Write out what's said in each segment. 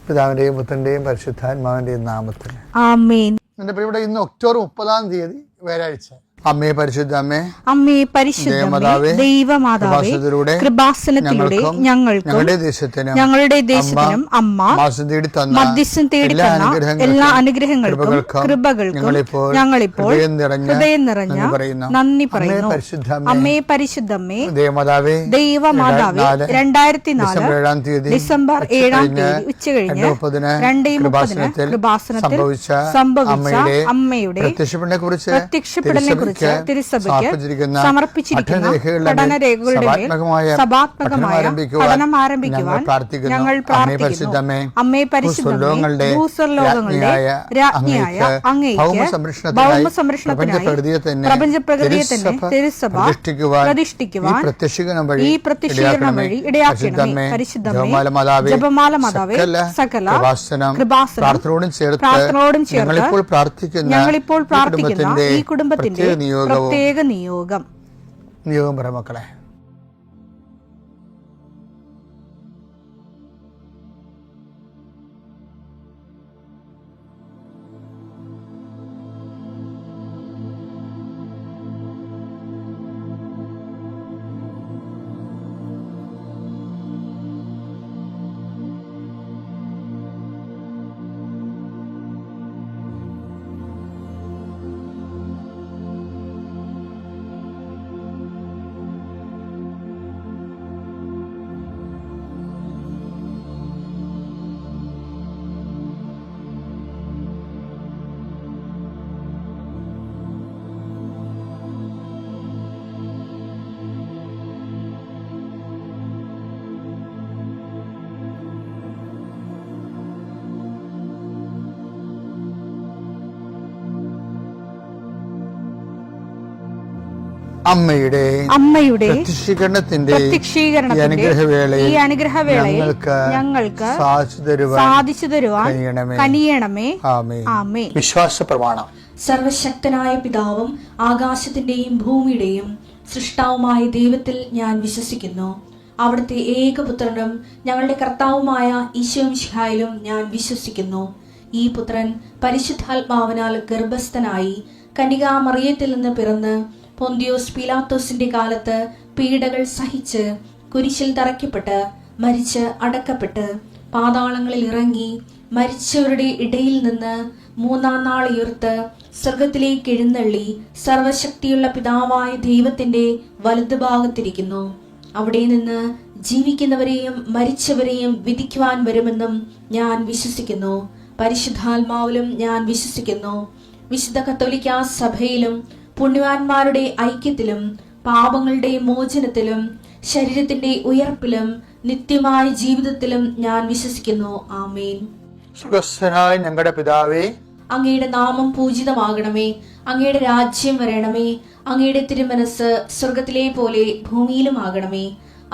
പിതാവിന്റെയും പുത്രന്റെയും പരിശുദ്ധാത്മാവിന്റെയും നാമത്തിൽ ആമേൻ. എന്റെ പ്രിയപ്പെട്ട ഇന്ന് ഒക്ടോബർ 30 വ്യാഴാഴ്ച. അമ്മേ പരിശുദ്ധ അമ്മേ, അമ്മേ പരിശുദ്ധമേ, ദൈവമാതാവേ, കൃപാസനത്തിലൂടെ ഞങ്ങൾക്കും ഞങ്ങളുടെ ദേശത്തിനും അമ്മ മധ്യസ്ഥം തേടിത്തന്ന എല്ലാ അനുഗ്രഹങ്ങൾക്കും കൃപകൾക്കും ഞങ്ങളിപ്പോൾ ഹൃദയം നിറഞ്ഞ നന്ദി പറയുന്നു. അമ്മേ പരിശുദ്ധമേ, ദൈവമാതാവേ, 2004 ഡിസംബർ 7 ഉച്ചകഴിഞ്ഞ് 2:30 കൃപാസനത്തിൽ സംഭവിച്ച അമ്മയുടെ പ്രത്യക്ഷപ്പെടലിനെ കുറിച്ച് തിരുസഭയ്ക്ക് സമർപ്പിച്ചിരിക്കുന്ന പഠനരേഖകളുടെ മേൽ സഭാത്മകമായ പഠനം ആരംഭിക്കുവാൻ ഞങ്ങൾ പ്രാർത്ഥിക്കുന്നു. അമ്മേ പരിശുദ്ധമേ, ഭൂസ്വർലോകങ്ങളുടെ രാജ്ഞിയായ അങ്ങേയ്ക്ക് ഭൗമസംരക്ഷണത്തിനായി പ്രപഞ്ചപ്രകൃതിയെ തന്നെ തിരുസഭ പ്രതിഷ്ഠിക്കുവാൻ ഈ പ്രത്യക്ഷീകരണം വഴി ഇടയാക്കണമേ. പരിശുദ്ധമേ, ജപമാല മാതാവേ, സകല കൃപാസനം പ്രാർത്ഥനയോടും ചേർത്ത് ഞങ്ങളിപ്പോൾ പ്രാർത്ഥിക്കുന്ന ഈ കുടുംബത്തിന്റെ പ്രത്യേക നിയോഗം പറ മക്കളെ. അമ്മയുടെ പ്രത്യക്ഷീകരണത്തിന്റെ ഈ അനുഗ്രഹവേളയിൽ ഞങ്ങൾക്ക് സാധിച്ചു തരുവാൻ കനിയണമേ. ആമേൻ. വിശ്വാസ പ്രമാണം. സർവശക്തനായ പിതാവും ആകാശത്തിന്റെയും ഭൂമിയുടെയും സൃഷ്ടാവുമായ ദൈവത്തിൽ ഞാൻ വിശ്വസിക്കുന്നു. അവിടുത്തെ ഏകപുത്രനും ഞങ്ങളുടെ കർത്താവുമായ ഈശോമിശിഹായിലും ഞാൻ വിശ്വസിക്കുന്നു. ഈ പുത്രൻ പരിശുദ്ധാത്മാവിനാൽ ഗർഭസ്ഥനായി കന്യകാമറിയത്തിൽ നിന്ന് പിറന്ന് പൊന്തിയോസ് പീലാത്തോസിന്റെ കാലത്ത് പീഡകൾ സഹിച്ച് കുരിശിൽ തറയ്ക്കപ്പെട്ട് മരിച്ച് അടക്കപ്പെട്ട് പാതാളങ്ങളിൽ ഇറങ്ങി മരിച്ചവരുടെ ഇടയിൽ നിന്ന് 3-ാം നാൾ ഉയർത്ത് സ്വർഗത്തിലേക്ക് എഴുന്നള്ളി സർവശക്തിയുള്ള പിതാവായ ദൈവത്തിന്റെ വലതുഭാഗത്തിരിക്കുന്നു. അവിടെ നിന്ന് ജീവിക്കുന്നവരെയും മരിച്ചവരെയും വിധിക്കുവാൻ വരുമെന്നും ഞാൻ വിശ്വസിക്കുന്നു. പരിശുദ്ധാത്മാവിലും ഞാൻ വിശ്വസിക്കുന്നു. വിശുദ്ധ കത്തോലിക്കാ സഭയിലും പുണ്യവാന്മാരുടെ ഐക്യത്തിലും പാപങ്ങളുടെ മോചനത്തിലും ശരീരത്തിന്റെ ഉയർപ്പിലും നിത്യമായ ജീവിതത്തിലും ഞാൻ വിശ്വസിക്കുന്നു. ആമേൻ. സ്വർഗ്ഗസ്ഥനായ ഞങ്ങളുടെ പിതാവേ, അങ്ങയുടെ നാമം പൂജിതമാകണമേ. അങ്ങയുടെ രാജ്യം വരണമേ. അങ്ങയുടെ തിരുമനസ് സ്വർഗത്തിലെ പോലെ ഭൂമിയിലും ആകണമേ.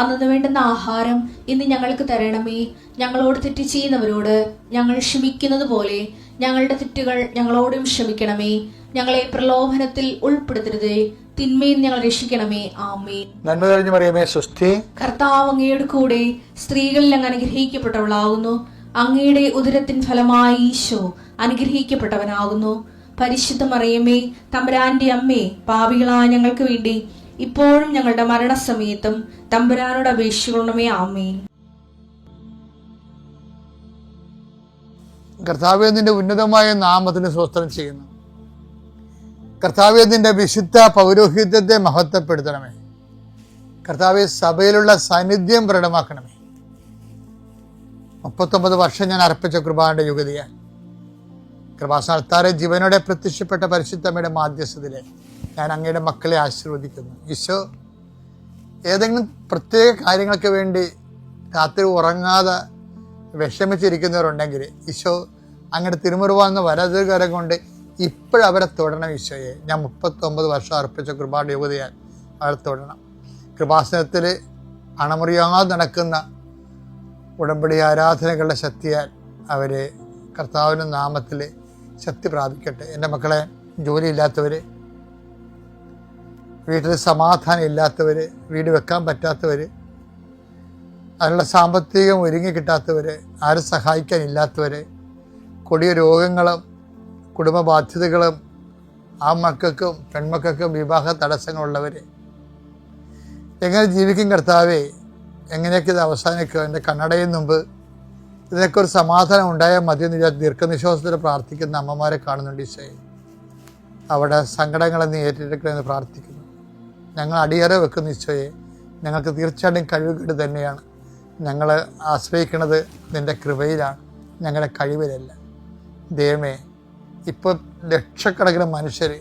അന്നു വേണ്ടുന്ന ആഹാരം ഇന്ന് ഞങ്ങൾക്ക് തരണമേ. ഞങ്ങളോട് തെറ്റ് ചെയ്യുന്നവരോട് ഞങ്ങൾ ക്ഷമിക്കുന്നത് പോലെ ഞങ്ങളുടെ തെറ്റുകൾ ഞങ്ങളോടും ക്ഷമിക്കണമേ. ഞങ്ങളെ പ്രലോഭനത്തിൽ ഉൾപ്പെടുത്തരുതേ, തിന്മയിൽ ഞങ്ങൾ രക്ഷിക്കണമേ. ആമേൻ. നന്മ നിറഞ്ഞ മറിയമേ, സ്വസ്തി. കർത്താവ് അങ്ങയുടെ കൂടെ സ്ത്രീകളിൽ അങ്ങ് അനുഗ്രഹിക്കപ്പെട്ടവളാകുന്നു. അങ്ങയുടെ ഉദരത്തിൻ ഫലമായി ഈശോ അനുഗ്രഹിക്കപ്പെട്ടവനാകുന്നു. പരിശുദ്ധ മറിയമേ, തമ്പുരാന്റെ അമ്മേ, പാപികളായ ഞങ്ങൾക്ക് വേണ്ടി ഇപ്പോഴും ഞങ്ങളുടെ മരണസമയത്തും തമ്പുരാനോട് അപേക്ഷിക്കണമേ. ആമേൻ. കർത്താവേ, നിന്റെ ഉന്നതമായ നാമത്തിന് സ്തോത്രം ചെയ്യുന്നു. കർത്താവേ, നിന്റെ വിശുദ്ധ പൗരോഹിത്യത്തെ മഹത്വപ്പെടുത്തണമേ. കർത്താവേ, സഭയിലുള്ള സാന്നിധ്യം പ്രകടമാക്കണമേ. 39 വർഷം ഞാൻ അർപ്പിച്ച കൃപാന്റെ യുഗതിയാൽ കൃപാസ്ഥാനത്താരെ ജീവനോടെ പ്രത്യക്ഷപ്പെട്ട പരിശുദ്ധമ്മയുടെ മാധ്യസ്ഥതയിലെ ഞാൻ അങ്ങയുടെ മക്കളെ ആശീർവദിക്കുന്നു. ഈശോ, ഏതെങ്കിലും പ്രത്യേക കാര്യങ്ങൾക്ക് വേണ്ടി രാത്രി ഉറങ്ങാതെ വിഷമിച്ചിരിക്കുന്നവരുണ്ടെങ്കിൽ ഈശോ അങ്ങയുടെ തിരുമുറുവാന്ന് വലതുകരം കൊണ്ട് ഇപ്പോഴവരെ തൊടണം. ഈശോയെ, ഞാൻ 39 വർഷം അർപ്പിച്ച കൃപാന്റെ യുഗതിയാൽ അവരെ തൊടണം. കൃപാസനത്തിൽ അണമുറിയാതെ നടക്കുന്ന ഉടമ്പടി ആരാധനകളുടെ ശക്തിയാൽ അവരെ കർത്താവിൻ്റെ നാമത്തിൽ ശക്തി പ്രാപിക്കട്ടെ. എൻ്റെ മക്കളെ, ജോലിയില്ലാത്തവർ, വീട്ടിൽ സമാധാനം ഇല്ലാത്തവർ, വീട് വെക്കാൻ പറ്റാത്തവർ, അതിനുള്ള സാമ്പത്തികം ഒരുങ്ങി കിട്ടാത്തവർ, ആരും സഹായിക്കാനില്ലാത്തവർ, കൊടിയ രോഗങ്ങളും കുടുംബ ബാധ്യതകളും ആ മക്കൾക്കും പെൺമക്കൾക്കും വിവാഹ തടസ്സങ്ങളുള്ളവർ, എങ്ങനെ ജീവിക്കും കർത്താവേ, എങ്ങനെയൊക്കെ ഇത് അവസാനിക്കുക, എൻ്റെ കണ്ണടയിൽ മുമ്പ് ഇതിനൊക്കെ ഒരു സമാധാനം ഉണ്ടായാൽ മതി എന്ന് ദീർഘനിശ്വാസത്തിൽ പ്രാർത്ഥിക്കുന്ന അമ്മമാരെ കാണുന്നുണ്ട് ഈശോയെ. അവിടെ സങ്കടങ്ങളെ നീ ഏറ്റെടുക്കണമെന്ന് പ്രാർത്ഥിക്കുന്നു. ഞങ്ങൾ അടിയറ വെക്കുന്ന ഈശോയെ, ഞങ്ങൾക്ക് തീർച്ചയായിട്ടും കഴിവുകേട് തന്നെയാണ്. ഞങ്ങൾ ആശ്രയിക്കുന്നത് നിൻ്റെ കൃപയിലാണ്, ഞങ്ങളുടെ കഴിവിലല്ല. ദൈവമേ, ഇപ്പോൾ ലക്ഷക്കണക്കിന് മനുഷ്യർ,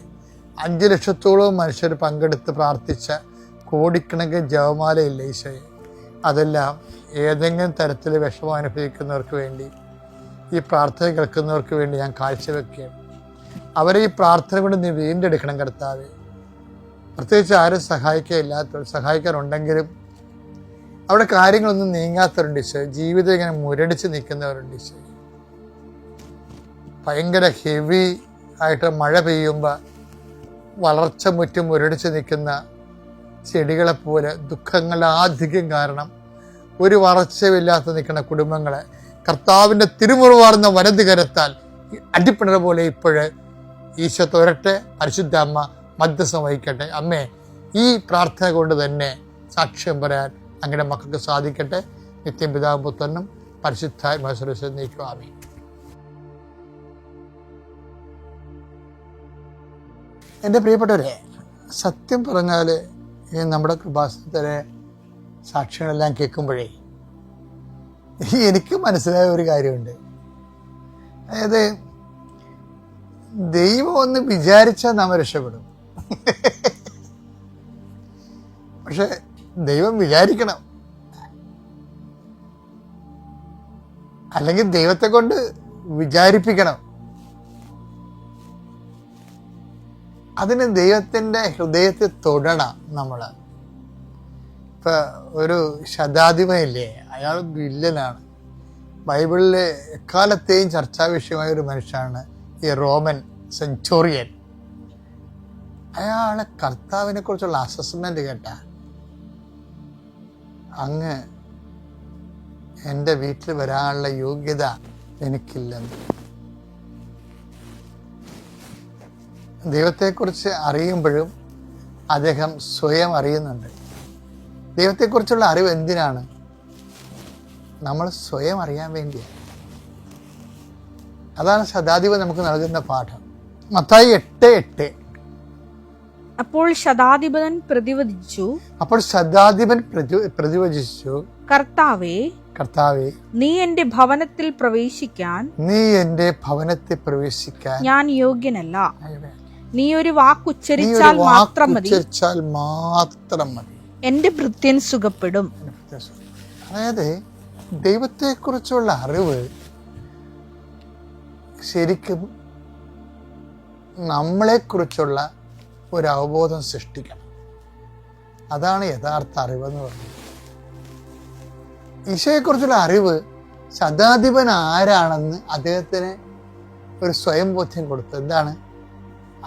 5 ലക്ഷത്തോളം മനുഷ്യർ പങ്കെടുത്ത് പ്രാർത്ഥിച്ച കോടിക്കണക്കിന് ജപമാലയില്ല ഈശോയെ. അതെല്ലാം ഏതെങ്കിലും തരത്തിൽ വിഷമം അനുഭവിക്കുന്നവർക്ക് വേണ്ടി, ഈ പ്രാർത്ഥന കേൾക്കുന്നവർക്ക് വേണ്ടി ഞാൻ കാഴ്ചവെക്കുകയാണ്. അവരെ ഈ പ്രാർത്ഥന കൊണ്ട് നീ വീണ്ടെടുക്കണം കർത്താവേ. പ്രത്യേകിച്ച് ആരും സഹായിക്കാനില്ലാത്തവർ, സഹായിക്കാറുണ്ടെങ്കിലും അവിടെ കാര്യങ്ങളൊന്നും നീങ്ങാത്തവരുണ്ട് ഈശോയെ. ജീവിതം ഇങ്ങനെ മുരടിച്ച് നിൽക്കുന്നവരുണ്ട് ഈശോയെ. ഭയങ്കര ഹെവി ആയിട്ട് മഴ പെയ്യുമ്പോൾ വളർച്ച മുറ്റും മുരടിച്ച് നിൽക്കുന്ന ചെടികളെപ്പോലെ ദുഃഖങ്ങളാധികം കാരണം ഒരു വളർച്ചയില്ലാത്ത നിൽക്കുന്ന കുടുംബങ്ങളെ കർത്താവിൻ്റെ തിരുമുറിവാർന്ന വലത് കരത്താൽ അടിപ്പിണർ പോലെ ഇപ്പോഴ് ഈശോ തൊരട്ടെ. പരിശുദ്ധ അമ്മ മധ്യസ്ഥം വഹിക്കട്ടെ. അമ്മേ, ഈ പ്രാർത്ഥന കൊണ്ട് തന്നെ സാക്ഷ്യം പറയാൻ അങ്ങയുടെ മക്കൾക്ക് സാധിക്കട്ടെ. നിത്യം പിതാവും പുത്രനും പരിശുദ്ധാത്മാവിനെ നീക്കുക. ആമേൻ. എൻ്റെ പ്രിയപ്പെട്ടവരെ, സത്യം പറഞ്ഞാൽ ഈ നമ്മുടെ കൃപാസനത്തിലെ സാക്ഷ്യങ്ങളെല്ലാം കേൾക്കുമ്പോഴേ എനിക്ക് മനസ്സിലായ ഒരു കാര്യമുണ്ട്. അതായത് ദൈവം ഒന്ന് വിചാരിച്ചാൽ നാം രക്ഷപ്പെടും. പക്ഷെ ദൈവം വിചാരിക്കണം, അല്ലെങ്കിൽ ദൈവത്തെ കൊണ്ട് വിചാരിപ്പിക്കണം. അതിന് ദൈവത്തിൻ്റെ ഹൃദയത്തെ തൊടണം നമ്മൾ. ഇപ്പം ഒരു ശതാധിപനില്ലേ, അയാൾ വില്ലനാണ്. ബൈബിളിൽ എക്കാലത്തെയും ചർച്ചാ വിഷയമായ ഒരു മനുഷ്യനാണ് ഈ റോമൻ സെഞ്ചുറിയൻ. അയാളെ കർത്താവിനെ കുറിച്ചുള്ള അസസ്മെന്റ് കേട്ട, അങ്ങ് എൻ്റെ വീട്ടിൽ വരാനുള്ള യോഗ്യത എനിക്കില്ലെന്ന്. ദൈവത്തെക്കുറിച്ച് അറിയുമ്പോഴും അദ്ദേഹം സ്വയം അറിയുന്നുണ്ട്. ദൈവത്തെക്കുറിച്ചുള്ള അറിവ് എന്തിനാണ്? നമ്മൾ സ്വയം അറിയാൻ വേണ്ടിയാണ്. അതാണ് ശതാധിപൻ നമുക്ക് നൽകുന്ന പാഠം. മത്തായി 8:8. അപ്പോൾ ശതാധിപൻ പ്രതിവചിച്ചു, കർത്താവേ, നീ എന്റെ ഭവനത്തിൽ പ്രവേശിക്കാൻ ഞാൻ യോഗ്യനല്ല. നീ ഒരു വാക്കുച്ചരിച്ചാൽ മാത്രം മതി, എന്റെ ഭൃത്യൻ സുഖപ്പെടും. അതായത് ദൈവത്തെക്കുറിച്ചുള്ള അറിവ് ശരിക്കും നമ്മളെക്കുറിച്ചുള്ള ഒരു അവബോധം സൃഷ്ടിക്കണം. അതാണ് യഥാർത്ഥ അറിവെന്ന് പറയുന്നത്. ഈശോയെക്കുറിച്ചുള്ള അറിവ് ശതാധിപൻ ആരാണെന്ന് അദ്ദേഹത്തിന് ഒരു സ്വയം ബോധ്യം കൊടുത്തു. എന്താണ്?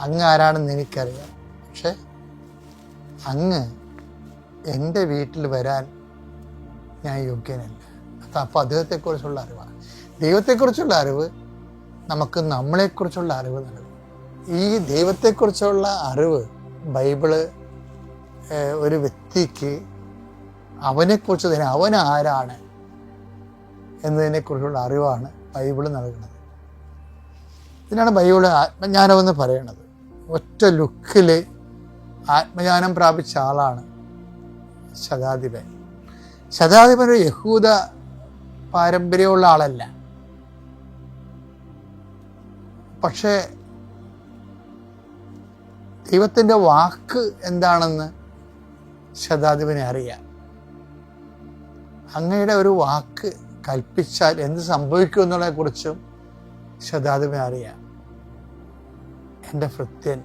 അങ്ങ് ആരാണെന്ന് എനിക്കറിയാം, പക്ഷെ അങ്ങ് എൻ്റെ വീട്ടിൽ വരാൻ ഞാൻ യോഗ്യനല്ല. അപ്പോൾ അദ്ദേഹത്തെക്കുറിച്ചുള്ള അറിവാണ്. ദൈവത്തെക്കുറിച്ചുള്ള അറിവ് നമുക്ക് നമ്മളെക്കുറിച്ചുള്ള അറിവ് നൽകും. ഈ ദൈവത്തെക്കുറിച്ചുള്ള അറിവ് ബൈബിള് ഒരു വ്യക്തിക്ക് അവനെക്കുറിച്ച് തന്നെ, അവൻ ആരാണ് എന്നതിനെക്കുറിച്ചുള്ള അറിവാണ് ബൈബിള് നൽകുന്നത്. ഇതിനാണ് ബൈബിള് ആത്മജ്ഞാനമെന്ന് പറയുന്നത്. ഒറ്റ ലുക്കിൽ ആത്മജ്ഞാനം പ്രാപിച്ച ആളാണ് ശതാധിപൻ. ശതാധിപൻ ഒരു യഹൂദ പാരമ്പര്യമുള്ള ആളല്ല, പക്ഷേ ദൈവത്തിൻ്റെ വാക്ക് എന്താണെന്ന് ശതാധിപനെ അറിയാം. അങ്ങയുടെ ഒരു വാക്ക് കൽപ്പിച്ചാൽ എന്ത് സംഭവിക്കും എന്നുള്ളതിനെക്കുറിച്ചും ശതാധിപനെ അറിയാം. എൻ്റെ ഭൃത്യൻ.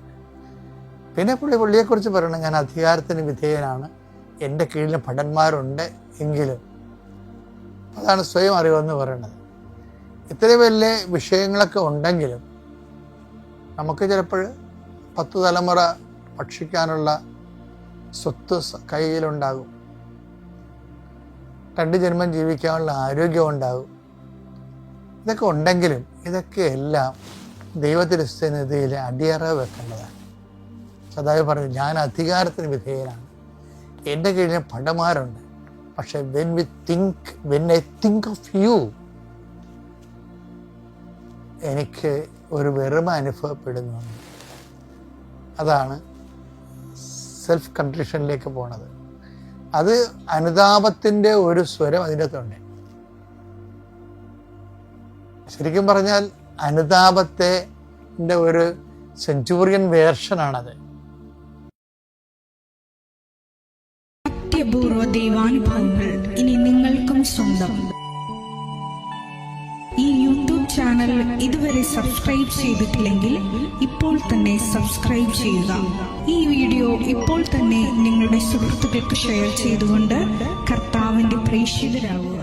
പിന്നെ പുള്ളിയെക്കുറിച്ച് പറയണം, ഞാൻ അധികാരത്തിന് വിധേയനാണ്, എൻ്റെ കീഴിൽ ഭടന്മാരുണ്ട് എങ്കിലും. അതാണ് സ്വയം അറിവെന്ന് പറയുന്നത്. ഇത്രയും വലിയ വിഷയങ്ങളൊക്കെ ഉണ്ടെങ്കിലും നമുക്ക് ചിലപ്പോൾ 10 തലമുറ ഭക്ഷിക്കാനുള്ള സ്വത്ത് കയ്യിലുണ്ടാകും. 2 ജന്മം ജീവിക്കാനുള്ള ആരോഗ്യം ഉണ്ടാകും. ഇതൊക്കെ ഉണ്ടെങ്കിലും ഇതൊക്കെ എല്ലാം ദൈവത്തിൻ്റെ സന്നിധിയിൽ അടിയറ വെക്കേണ്ടതാണ്. അതായത് പറഞ്ഞു, ഞാൻ അധികാരത്തിന് വിധേയനാണ്, എൻ്റെ കീഴിൽ ഭടന്മാരുണ്ട്. പക്ഷെ when I think of you, എനിക്ക് ഒരു വെറുമ അനുഭവപ്പെടുന്നുണ്ട്. അതാണ് സെൽഫ് കൺട്രീഷനിലേക്ക് പോണത്. അത് അനുതാപത്തിൻ്റെ ഒരു സ്വരം അതിൻ്റെ അകത്തുണ്ട്. ശരിക്കും പറഞ്ഞാൽ അനുതാപത്തിൻ്റെ ഒരു സെഞ്ചൂറിയൻ വേർഷനാണത്. അത്യപൂർവ ദൈവാനുഭവങ്ങൾ ഇനി നിങ്ങൾക്കും സ്വന്തം. ഈ യൂട്യൂബ് ചാനൽ ഇതുവരെ സബ്സ്ക്രൈബ് ചെയ്തിട്ടില്ലെങ്കിൽ ഇപ്പോൾ തന്നെ സബ്സ്ക്രൈബ് ചെയ്യുക. ഈ വീഡിയോ ഇപ്പോൾ തന്നെ നിങ്ങളുടെ സുഹൃത്തുക്കൾക്ക് ഷെയർ ചെയ്തുകൊണ്ട് കർത്താവിന്റെ പ്രേക്ഷിതരാകുക.